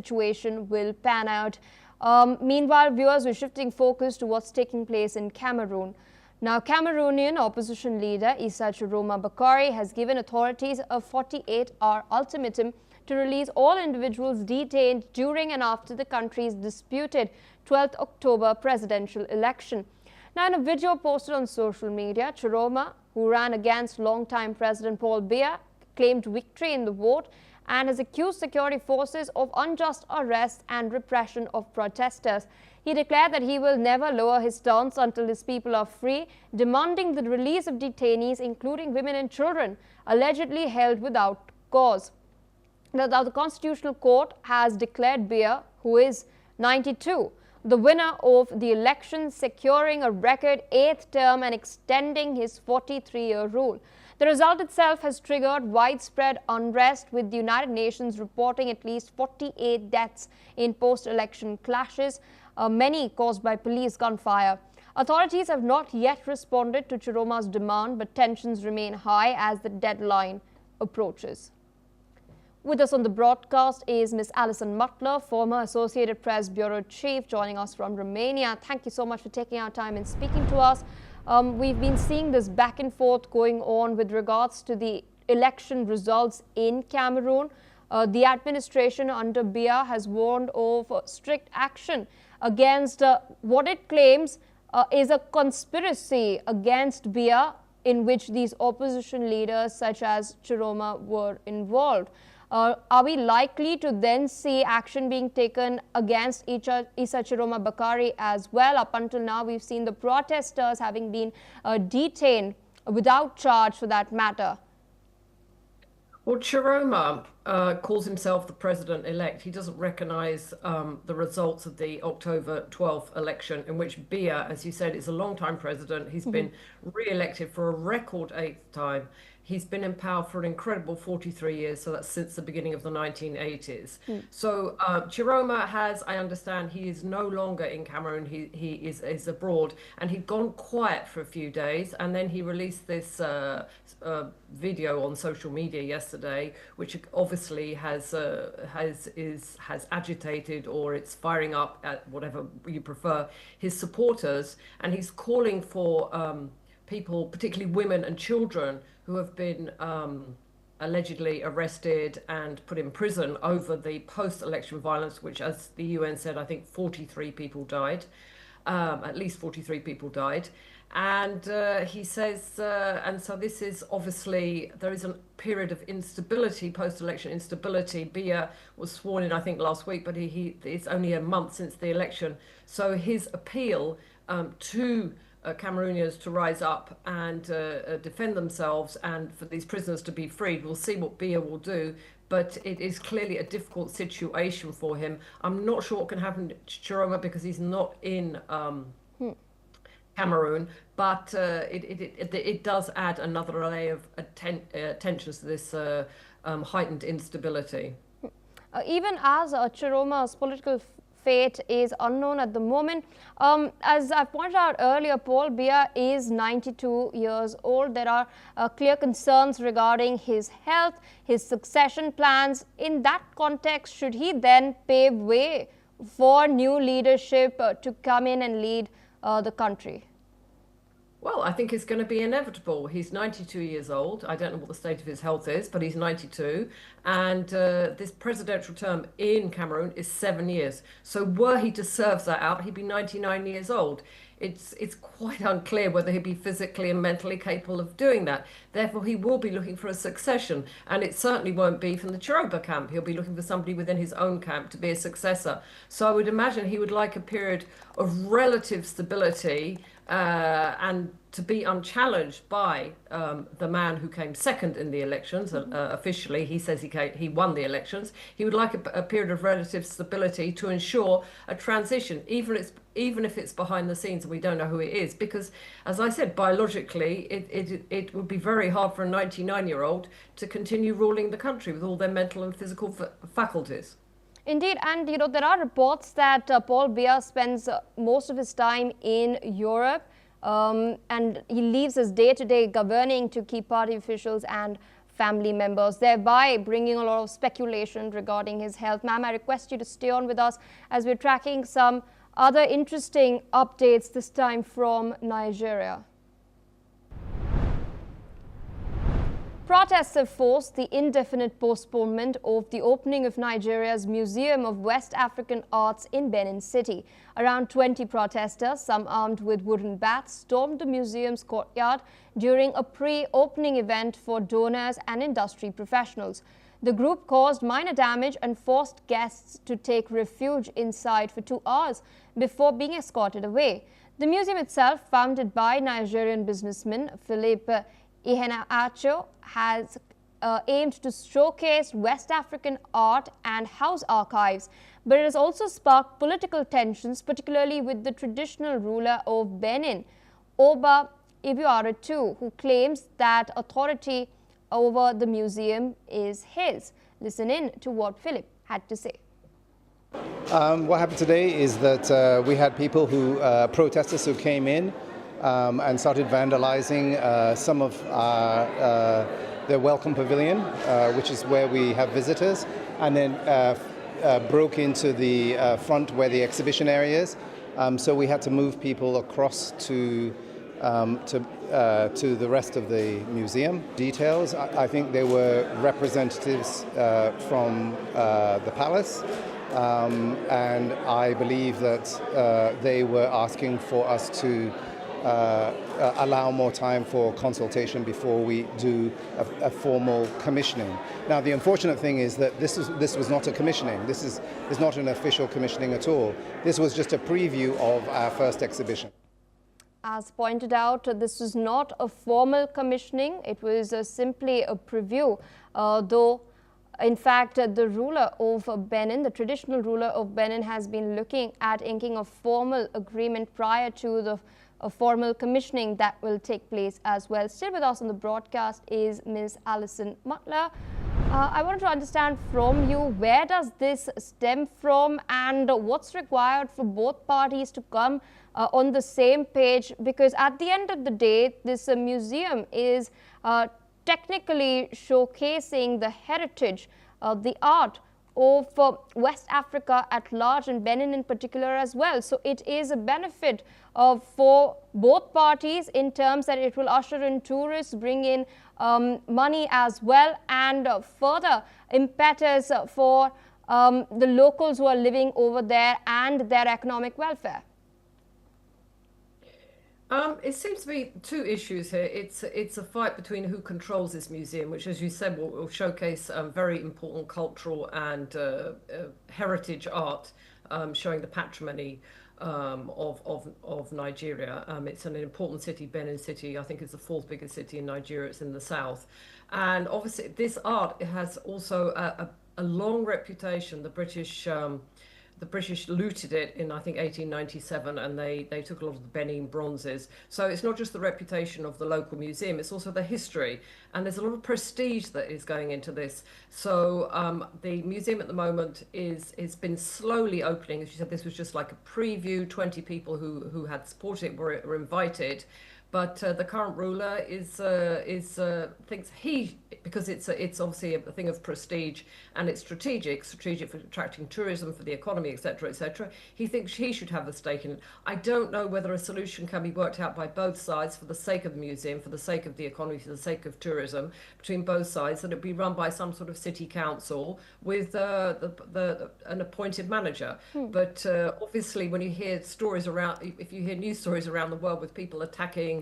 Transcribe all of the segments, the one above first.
situation will pan out. Meanwhile, viewers were shifting focus to what's taking place in Cameroon. Now, Cameroonian opposition leader Issa Tchiroma has given authorities a 48-hour ultimatum to release all individuals detained during and after the country's disputed 12th October presidential election. Now, in a video posted on social media, Tchiroma, who ran against longtime President Paul Biya, claimed victory in the vote and has accused security forces of unjust arrest and repression of protesters. He declared that he will never lower his stance until his people are free, demanding the release of detainees, including women and children, allegedly held without cause. Now, the Constitutional Court has declared Biya, who is 92, the winner of the election, securing a record 8th term and extending his 43-year rule. The result itself has triggered widespread unrest, with the United Nations reporting at least 48 deaths in post-election clashes, many caused by police gunfire. Authorities have not yet responded to Tchiroma's demand, but tensions remain high as the deadline approaches. With us on the broadcast is Ms. Alison Mutler, former Associated Press Bureau Chief, joining us from Romania. Thank you so much for taking our time and speaking to us. We've been seeing this back and forth going on with regards to the election results in Cameroon. The administration under Biya has warned of strict action against what it claims is a conspiracy against Biya, in which these opposition leaders such as Tchiroma were involved. Are we likely to then see action being taken against Issa Tchiroma as well? Up until now, we've seen the protesters having been detained without charge for that matter. Well, Tchiroma calls himself the president-elect. He doesn't recognize the results of the October 12th election, in which Biya, as you said, is a long-time president. He's been re-elected for a record 8th time. He's been in power for an incredible 43 years, so that's since the beginning of the 1980s. So Tchiroma has, I understand, he is no longer in Cameroon, he is abroad, and he'd gone quiet for a few days, and then he released this video on social media yesterday, which obviously has agitated, or it's firing up, at whatever you prefer, his supporters, and he's calling for people, particularly women and children, who have been allegedly arrested and put in prison over the post-election violence, which, as the UN said, I think 43 people died, at least 43 people died. And he says, and so this is obviously, there is a period of instability, post-election instability. Biya was sworn in, I think, last week, but it's only a month since the election. So his appeal to Cameroonians to rise up and defend themselves, and for these prisoners to be freed. We'll see what Biya will do, but it is clearly a difficult situation for him. I'm not sure what can happen to Tchiroma because he's not in Cameroon, but it does add another layer of tensions to this heightened instability. Even as Tchiroma's political fate is unknown at the moment. As I pointed out earlier, Paul Biya is 92 years old. There are clear concerns regarding his health, his succession plans. In that context, should he then pave way for new leadership to come in and lead the country? Well, I think it's going to be inevitable. He's 92 years old. I don't know what the state of his health is, but he's 92. And this presidential term in Cameroon is 7 years. So were he to serve that out, he'd be 99 years old. It's quite unclear whether he'd be physically and mentally capable of doing that. Therefore, he will be looking for a succession. And it certainly won't be from the Tchiroma camp. He'll be looking for somebody within his own camp to be a successor. So I would imagine he would like a period of relative stability and to be unchallenged by the man who came second in the elections. Officially, he says he won the elections. He would like a period of relative stability to ensure a transition, even if it's behind the scenes and we don't know who it is. Because, as I said, biologically, it would be very hard for a 99-year-old to continue ruling the country with all their mental and physical faculties. Indeed, and there are reports that Paul Biya spends most of his time in Europe, and he leaves his day-to-day governing to key party officials and family members, thereby bringing a lot of speculation regarding his health. Ma'am, I request you to stay on with us as we're tracking some other interesting updates, this time from Nigeria. Protests have forced the indefinite postponement of the opening of Nigeria's Museum of West African Arts in Benin City. Around 20 protesters, some armed with wooden bats, stormed the museum's courtyard during a pre-opening event for donors and industry professionals. The group caused minor damage and forced guests to take refuge inside for 2 hours before being escorted away. The museum itself, founded by Nigerian businessman Philippe Iheanacho, has aimed to showcase West African art and house archives, but it has also sparked political tensions, particularly with the traditional ruler of Benin, Oba Ibiara II, who claims that authority over the museum is his. Listen in to what Philip had to say. What happened today is that we had people protesters who came in and started vandalizing some of the welcome pavilion, which is where we have visitors, and then broke into the front where the exhibition area is. So we had to move people across to the rest of the museum. Details, I think there were representatives from the palace, and I believe that they were asking for us to allow more time for consultation before we do a formal commissioning. Now, the unfortunate thing is that this was not a commissioning. This is not an official commissioning at all. This was just a preview of our first exhibition. As pointed out, this was not a formal commissioning. It was simply a preview, though in fact, the ruler of Benin, the traditional ruler of Benin, has been looking at inking a formal agreement prior to a formal commissioning that will take place as well. Still with us on the broadcast is Ms. Alison Mutler. I wanted to understand from you, where does this stem from and what's required for both parties to come on the same page? Because at the end of the day, this museum is technically showcasing the heritage, the art of West Africa at large and Benin in particular as well. So it is a benefit for both parties in terms that it will usher in tourists, bring in money as well, and further impetus for the locals who are living over there and their economic welfare. It seems to be two issues here. It's a fight between who controls this museum, which, as you said, will showcase very important cultural and heritage art, showing the patrimony of Nigeria. It's an important city, Benin City. I think it's the 4th biggest city in Nigeria. It's in the south, and obviously this art has also a long reputation. The British looted it in, I think, 1897, and they took a lot of the Benin bronzes. So it's not just the reputation of the local museum, it's also the history. And there's a lot of prestige that is going into this. So the museum at the moment has been slowly opening. As you said, this was just like a preview. 20 people who had supported it were invited. But the current ruler thinks because it's obviously a thing of prestige and it's strategic for attracting tourism, for the economy, etc., etc. He thinks he should have a stake in it. I don't know whether a solution can be worked out by both sides for the sake of the museum, for the sake of the economy, for the sake of tourism, between both sides, that it be run by some sort of city council with an appointed manager. But obviously, when you hear stories around, if you hear news stories around the world with people attacking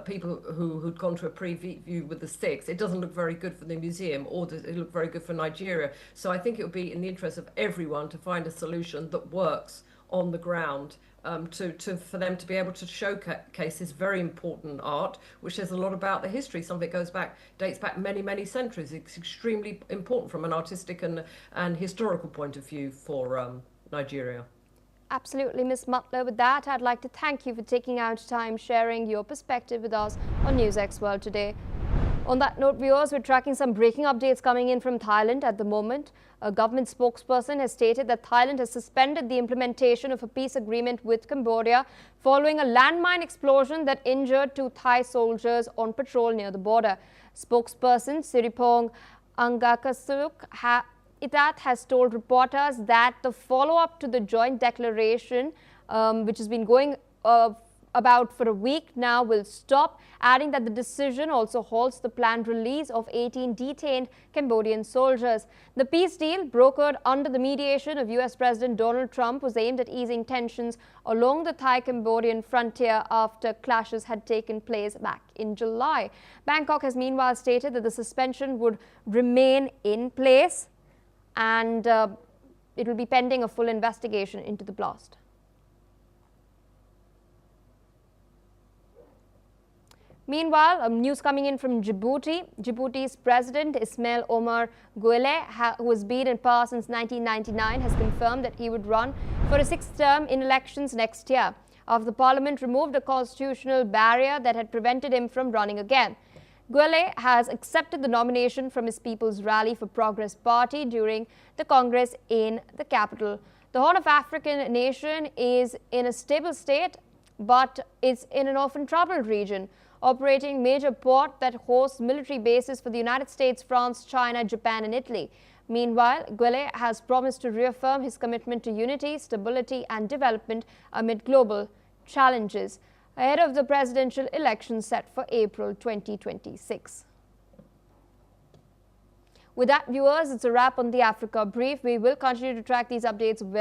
people who'd gone to a preview with the sticks, it doesn't look very good for the museum, or does it look very good for Nigeria? So I think it would be in the interest of everyone to find a solution that works on the ground, for them to be able to showcase this very important art, which says a lot about the history. Some of it dates back many centuries. It's extremely important from an artistic and historical point of view for Nigeria. Absolutely, Ms. Mutler. With that, I'd like to thank you for taking out time sharing your perspective with us on NewsX World today. On that note, viewers, we're tracking some breaking updates coming in from Thailand at the moment. A government spokesperson has stated that Thailand has suspended the implementation of a peace agreement with Cambodia following a landmine explosion that injured 2 Thai soldiers on patrol near the border. Spokesperson Siripong Angakasuk Itat has told reporters that the follow-up to the joint declaration, which has been going about for a week now, will stop, adding that the decision also halts the planned release of 18 detained Cambodian soldiers. The peace deal, brokered under the mediation of US President Donald Trump, was aimed at easing tensions along the Thai-Cambodian frontier after clashes had taken place back in July. Bangkok has meanwhile stated that the suspension would remain in place and it will be pending a full investigation into the blast. Meanwhile, news coming in from Djibouti. Djibouti's President Ismail Omar Guelleh, who has been in power since 1999, has confirmed that he would run for a 6th term in elections next year, after the parliament removed a constitutional barrier that had prevented him from running again. Guelleh has accepted the nomination from his People's Rally for Progress party during the Congress in the capital. The Horn of African nation is in a stable state, but it's in an often troubled region, operating major port that hosts military bases for the United States, France, China, Japan and Italy. Meanwhile, Guelleh has promised to reaffirm his commitment to unity, stability and development amid global challenges ahead of the presidential election set for April 2026. With that, viewers, it's a wrap on the Africa Brief. We will continue to track these updates very